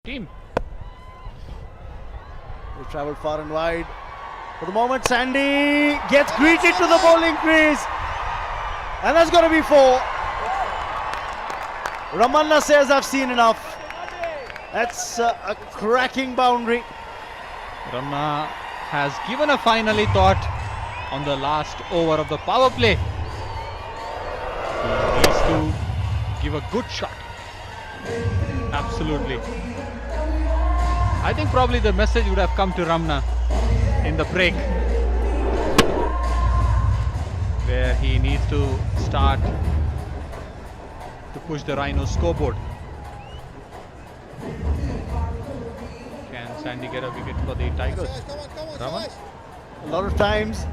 team. They travelled far and wide. For the moment, Sandy gets greeted to the bowling crease. And that's going to be 4. Ramana says, I've seen enough. That's a cracking boundary. Ramana has given a finally thought on the last over of the power play. He needs to give a good shot. Absolutely. I think probably the message would have come to Ramana in the break, where he needs to start to push the Rhinos scoreboard. Can Sandy get a wicket for the Tigers? Ramana? A lot of times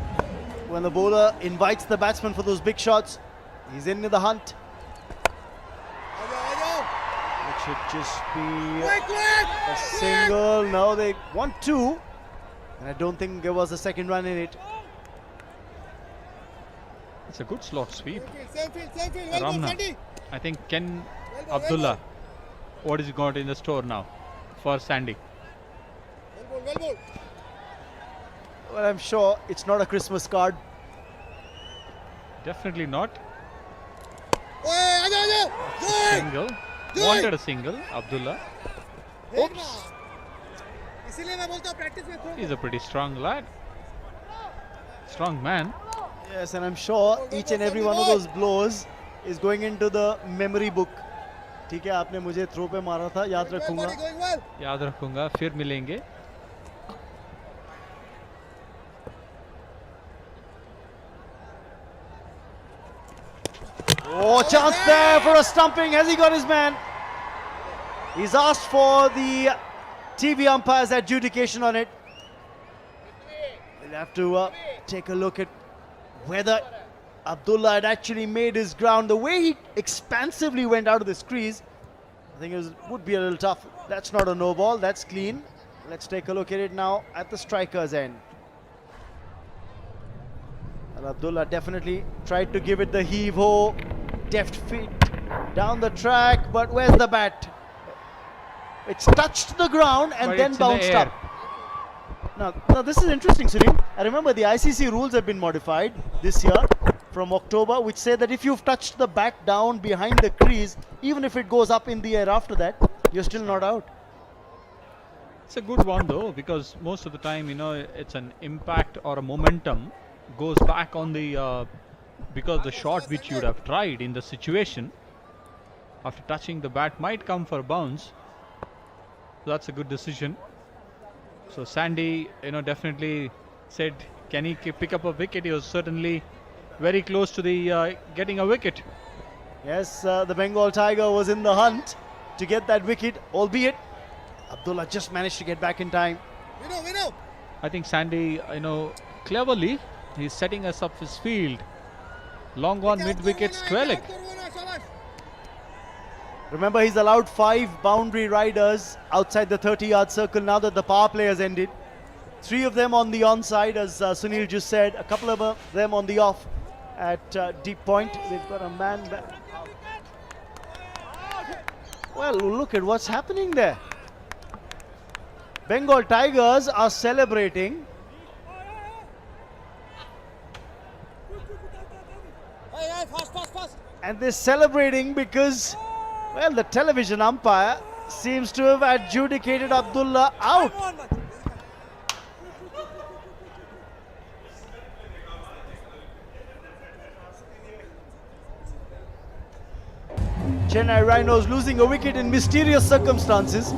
when the bowler invites the batsman for those big shots, he's in the hunt. It should just be a single. No, they want 2. And I don't think there was a second run in it. It's a good slot sweep. Ramana. I think Ken Abdullah. What is he got in the store now for Sandy? Well, I'm sure it's not a Christmas card. Definitely not. Single. Wanted a single, Abdullah. Oops. He's a pretty strong lad. Strong man. Yes, and I'm sure each and every one of those blows is going into the memory book. ठीक है, आपने मुझे throw पे मारा था, याद रखूंगा. याद रखूंगा, फिर मिलेंगे. Oh, chance there for a stumping. Has he got his man? He's asked for the TV umpire's adjudication on it. We'll have to take a look at whether Abdullah had actually made his ground. The way he expansively went out of this crease, I think it would be a little tough. That's not a no ball, that's clean. Let's take a look at it now at the striker's end. And Abdullah definitely tried to give it the heave-ho, deft feet down the track, but where's the bat? It's touched the ground and but then bounced up. Now, this is interesting, Sunil. I remember the ICC rules have been modified this year from October, which say that if you've touched the bat down behind the crease, even if it goes up in the air after that, you're still not out. It's a good one though, because most of the time, you know, it's an impact or a momentum goes back on the because the shot which you would have tried in the situation after touching the bat might come for a bounce. So that's a good decision. So Sandy, you know, definitely said, can he pick up a wicket? He was certainly very close to the getting a wicket. Yes, the Bengal Tiger was in the hunt to get that wicket, albeit Abdullah just managed to get back in time. I think Sandy, you know, cleverly, he's setting us up his field. Long on mid-wicket square leg. Remember, he's allowed 5 boundary riders outside the 30-yard circle now that the power play has ended. 3 of them on the onside, as Sunil just said. A couple of them on the off at deep point. They've got a man back. Well, look at what's happening there. Bengal Tigers are celebrating. And they're celebrating because, well, the television umpire seems to have adjudicated Abdullah out. Chennai Rhinos losing a wicket in mysterious circumstances.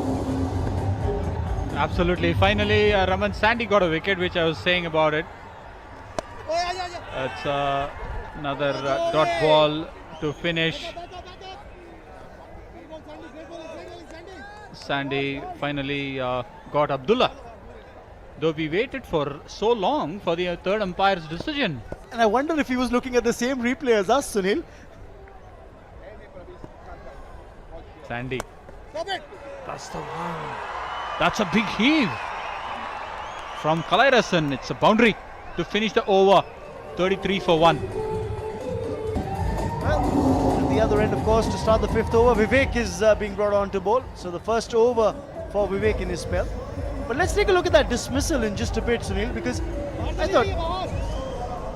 Absolutely. Finally, Raman Sandy got a wicket, which I was saying about it. It's another dot ball to finish. Sandy finally got Abdullah. Though we waited for so long for the third umpire's decision. And I wonder if he was looking at the same replay as us, Sunil. Sandy. That's the one. That's a big heave. From Kalairasan, it's a boundary to finish the over. 33 for 1. Well, at the other end, of course, to start the 5th over, Vivek is being brought on to bowl. So the first over for Vivek in his spell. But let's take a look at that dismissal in just a bit, Sunil, because I thought,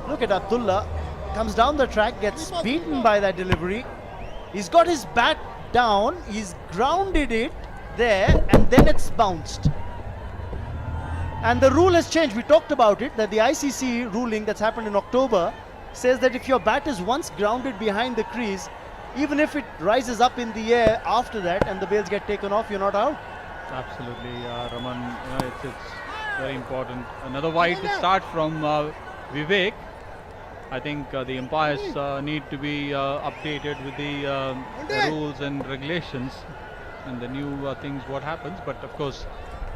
look at Abdullah, comes down the track, gets beaten by that delivery. He's got his bat down, he's grounded it there, and then it's bounced. And the rule has changed. We talked about it, that the ICC ruling that's happened in October says that if your bat is once grounded behind the crease, even if it rises up in the air after that and the bails get taken off, you're not out. Absolutely, Raman. It's very important. Another wide start from Vivek. I think the umpires need to be updated with the rules and regulations and the new things what happens. But of course,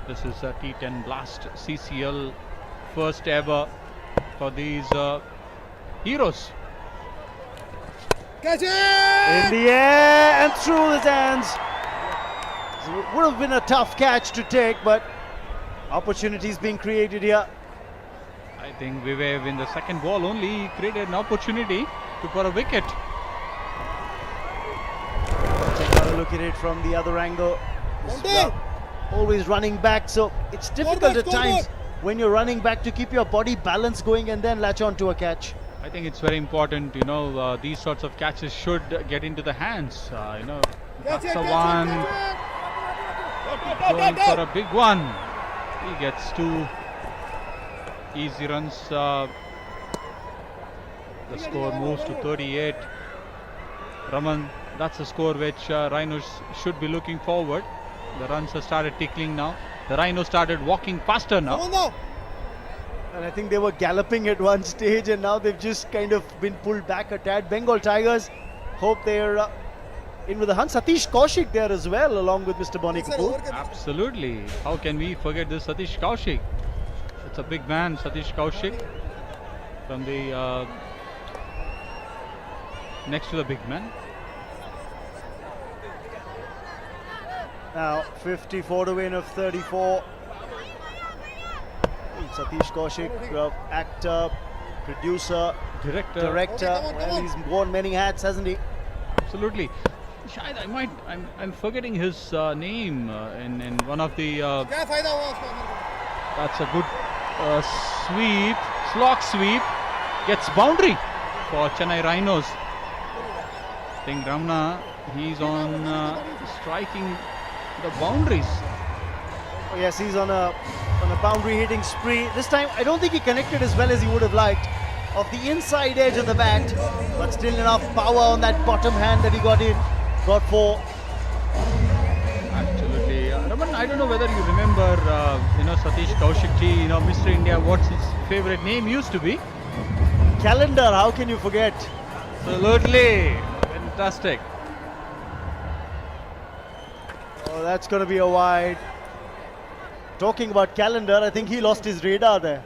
this is a T10 Blast CCL first ever for these heroes. Catch it! In the air and through his hands. So it would have been a tough catch to take, but opportunities being created here. I think Vivek in the second ball only created an opportunity to put a wicket. Take a look at it from the other angle. Always running back, so it's difficult at times when you're running back to keep your body balance going and then latch on to a catch. I think it's very important, these sorts of catches should get into the hands. That's a one. Going for a big one. He gets 2 easy runs. The score moves to 38. Raman, that's a score which Rhinos should be looking forward. The runs have started tickling now. The Rhinos started walking faster now. And I think they were galloping at one stage and now they've just kind of been pulled back a tad. Bengal Tigers hope they're in with the hunt. Satish Kaushik there as well, along with Mr. Bonnie Kapoor. Absolutely. How can we forget this Satish Kaushik? It's a big man, Satish Kaushik, from the next to the big man. Now 54 to win of 34. Satish Kaushik, actor, producer, director. Well, he's worn many hats, hasn't he? Absolutely. Shayad, I'm forgetting his name in one of the. That's a good sweep, slog sweep, gets boundary for Chennai Rhinos. I think Ramana, he's on striking the boundaries. Oh yes, he's on a boundary hitting spree. This time, I don't think he connected as well as he would have liked. Off the inside edge of the bat, but still enough power on that bottom hand that he got in. Got 4. Absolutely. Raman, I don't know whether you remember, Satish Kaushik ji, Mr. India, what's his favorite name used to be? Calendar, how can you forget? Absolutely. Fantastic. Oh, that's going to be a wide. Talking about Calendar, I think he lost his radar there.